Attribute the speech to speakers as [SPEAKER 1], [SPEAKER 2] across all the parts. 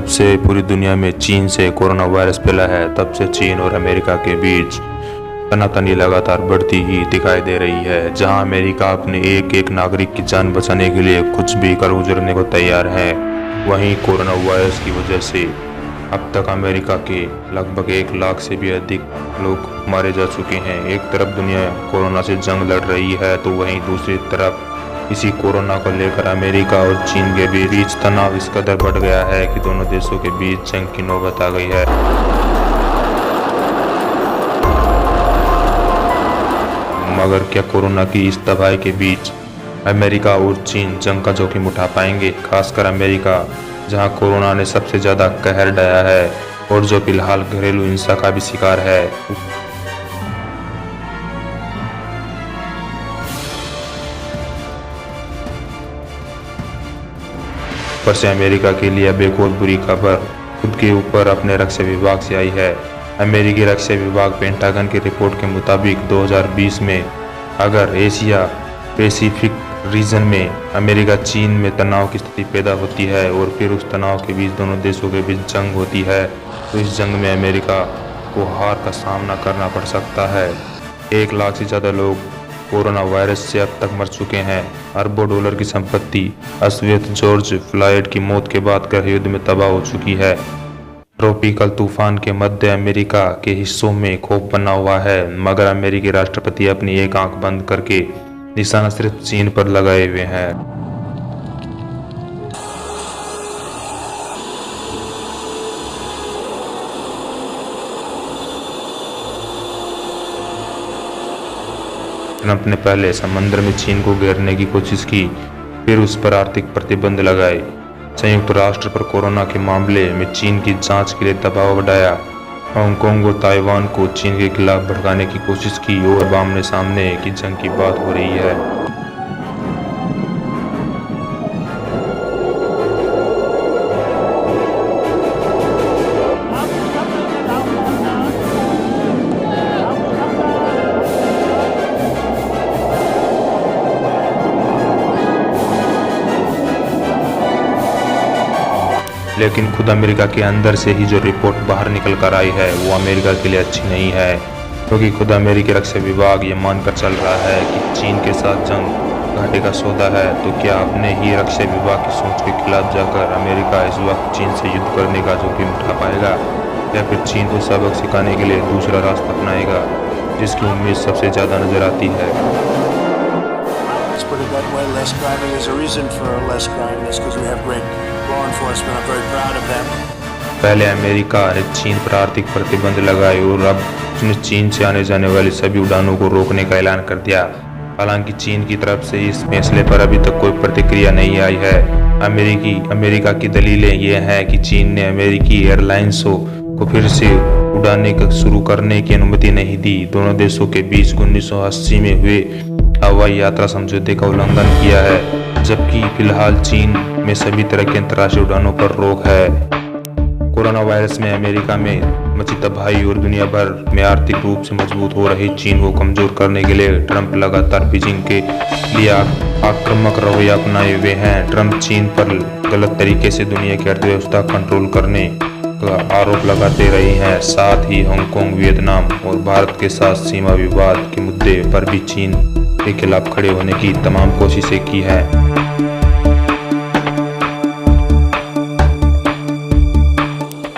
[SPEAKER 1] जब से पूरी दुनिया में चीन से कोरोना वायरस फैला है तब से चीन और अमेरिका के बीच तनातनी लगातार बढ़ती ही दिखाई दे रही है। जहां अमेरिका अपने एक एक नागरिक की जान बचाने के लिए कुछ भी कर गुजरने को तैयार है, वहीं कोरोना वायरस की वजह से अब तक अमेरिका के लगभग 1 लाख से भी अधिक लोग मारे जा चुके हैं। एक तरफ दुनिया कोरोना से जंग लड़ रही है तो वहीं दूसरी तरफ इसी कोरोना को लेकर अमेरिका और चीन के बीच तनाव इस कदर बढ़ गया है कि दोनों देशों के बीच जंग की नौबत आ गई है। मगर क्या कोरोना की इस तबाही के बीच अमेरिका और चीन जंग का जोखिम उठा पाएंगे? खासकर अमेरिका, जहां कोरोना ने सबसे ज्यादा कहर ढाया है और जो फिलहाल घरेलू हिंसा का भी शिकार है। ऊपर से अमेरिका के लिए अब एक और बुरी खबर खुद के ऊपर अपने रक्षा विभाग से आई है। अमेरिकी रक्षा विभाग पेंटागन की रिपोर्ट के मुताबिक 2020 में अगर एशिया पैसिफिक रीजन में अमेरिका चीन में तनाव की स्थिति पैदा होती है और फिर उस तनाव के बीच दोनों देशों के बीच जंग होती है तो इस जंग में अमेरिका को हार का सामना करना पड़ सकता है। 1 लाख से ज़्यादा लोग कोरोना वायरस से अब तक मर चुके हैं। अरबों डॉलर की संपत्ति अश्वेत जॉर्ज फ्लॉयड की मौत के बाद गृह युद्ध में तबाह हो चुकी है। ट्रॉपिकल तूफान के मध्य अमेरिका के हिस्सों में खौफ बना हुआ है, मगर अमेरिकी राष्ट्रपति अपनी एक आंख बंद करके निशाना सिर्फ चीन पर लगाए हुए हैं। ट्रंप ने पहले समंदर में चीन को घेरने की कोशिश की, फिर उस पर आर्थिक प्रतिबंध लगाए। संयुक्त राष्ट्र पर कोरोना के मामले में चीन की जांच के लिए दबाव बढ़ाया। हांगकांग और ताइवान को चीन के खिलाफ भड़काने की कोशिश की और आमने सामने की जंग की बात हो रही है। लेकिन खुद अमेरिका के अंदर से ही जो रिपोर्ट बाहर निकल कर आई है वो अमेरिका के लिए अच्छी नहीं है, क्योंकि खुद अमेरिकी रक्षा विभाग ये मानकर चल रहा है कि चीन के साथ जंग घाटे का सौदा है। तो क्या अपने ही रक्षा विभाग की सोच के खिलाफ जाकर अमेरिका इस वक्त चीन से युद्ध करने का जोखिम उठा पाएगा, या फिर चीन को सबक सिखाने के लिए दूसरा रास्ता अपनाएगा, जिसकी उम्मीद सबसे ज़्यादा नजर आती है। पहले अमेरिका ने चीन पर आर्थिक प्रतिबंध लगाए और अब उसने चीन से आने जाने वाली सभी उड़ानों को रोकने का ऐलान कर दिया। हालांकि चीन की तरफ से इस फैसले पर अभी तक कोई प्रतिक्रिया नहीं आई है। अमेरिका की दलीलें ये हैं कि चीन ने अमेरिकी एयरलाइंसों को फिर से उड़ाने शुरू करने की अनुमति नहीं दी। दोनों देशों के बीच 1980 में हुए हवाई यात्रा समझौते का उल्लंघन किया है, जबकि फिलहाल चीन में सभी तरह की अंतर्राष्ट्रीय उड़ानों पर रोक है। कोरोना वायरस में अमेरिका में मची तबाही और दुनिया भर में आर्थिक रूप से मजबूत हो रही चीन को कमजोर करने के लिए ट्रंप लगातार बीजिंग के लिए आक्रामक रवैया अपनाए हुए हैं। ट्रंप चीन पर गलत तरीके से दुनिया की अर्थव्यवस्था कंट्रोल करने का आरोप लगाते रहे हैं। साथ ही हांगकांग, वियतनाम और भारत के साथ सीमा विवाद के मुद्दे पर भी चीन के खिलाफ खड़े होने की तमाम कोशिशें की हैं।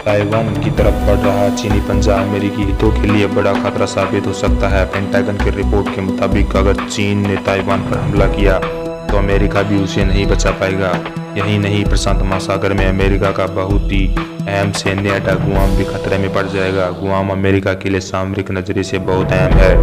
[SPEAKER 1] ताइवान की तरफ बढ़ रहा चीनी पंजा अमेरिकी हितों के लिए बड़ा खतरा साबित हो सकता है। पेंटागन की रिपोर्ट के मुताबिक अगर चीन ने ताइवान पर हमला किया तो अमेरिका भी उसे नहीं बचा पाएगा। यही नहीं, प्रशांत महासागर में अमेरिका का बहुत ही अहम सैन्य अड्डा गुआम भी खतरे में पड़ जाएगा। गुआम अमेरिका के लिए सामरिक नजरिए से बहुत अहम है,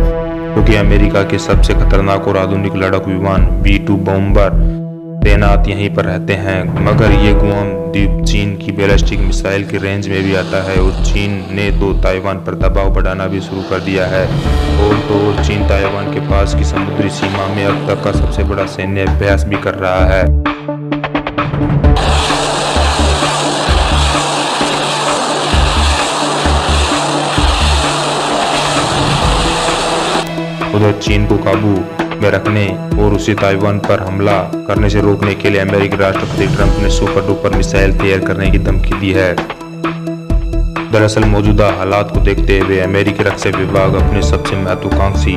[SPEAKER 1] क्योंकि अमेरिका के सबसे खतरनाक और आधुनिक लड़ाकू विमान B-2 बॉम्बर तैनात यहीं पर रहते हैं। मगर ये गुआम द्वीप चीन की बैलिस्टिक मिसाइल की रेंज में भी आता है और चीन ने तो ताइवान पर दबाव बढ़ाना भी शुरू कर दिया है। और तो चीन ताइवान के पास की समुद्री सीमा में अब तक का सबसे बड़ा सैन्य अभ्यास भी कर रहा है। उधर चीन को काबू में रखने और उसे ताइवान पर हमला करने से रोकने के लिए अमेरिकी राष्ट्रपति ट्रंप ने सुपर डुपर मिसाइल तैयार करने की धमकी दी है। दरअसल मौजूदा हालात को देखते हुए अमेरिकी रक्षा विभाग अपने सबसे महत्वाकांक्षी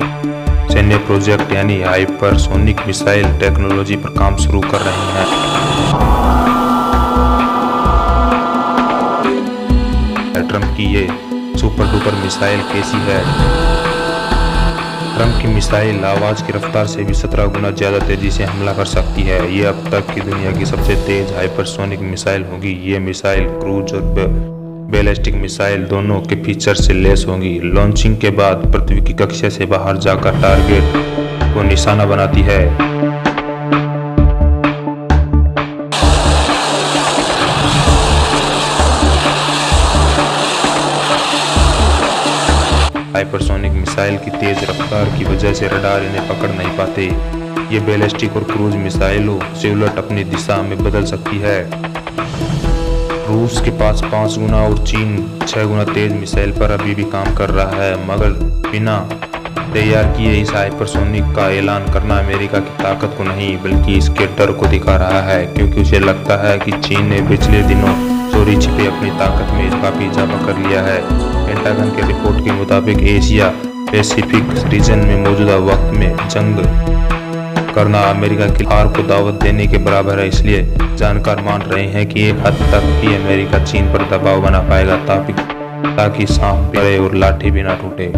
[SPEAKER 1] सैन्य प्रोजेक्ट यानी हाइपरसोनिक मिसाइल टेक्नोलॉजी पर काम शुरू कर रहे हैं। ट्रंप की ये सुपर डुपर मिसाइल कैसी है? ट्रंप की मिसाइल आवाज की रफ्तार से भी 17 गुना ज्यादा तेजी से हमला कर सकती है। ये अब तक की दुनिया की सबसे तेज हाइपरसोनिक मिसाइल होगी। ये मिसाइल क्रूज और बैलिस्टिक मिसाइल दोनों के फीचर से लैस होंगी। लॉन्चिंग के बाद पृथ्वी की कक्षा से बाहर जाकर टारगेट को निशाना बनाती है। हाइपरसोनिक मिसाइल की तेज रफ्तार की वजह से रडार इन्हें पकड़ नहीं पाते। ये बैलिस्टिक और क्रूज मिसाइलों से उलट अपनी दिशा में बदल सकती है। रूस के पास 5 गुना और चीन 6 गुना तेज मिसाइल पर अभी भी काम कर रहा है, मगर बिना तैयार किए इस हाइपरसोनिक का ऐलान करना अमेरिका की ताकत को नहीं बल्कि इसके डर को दिखा रहा है, क्योंकि उसे लगता है कि चीन ने पिछले दिनों चोरी छिपे अपनी ताकत में काफी इजाफा कर लिया है। पेंटागन के रिपोर्ट के मुताबिक एशिया पैसिफिक रीजन में मौजूदा वक्त में जंग करना अमेरिका की हार को दावत देने के बराबर है। इसलिए जानकार मान रहे हैं कि एक हद तक ही अमेरिका चीन पर दबाव बना पाएगा ताकि सांप लड़े और लाठी भी ना टूटे।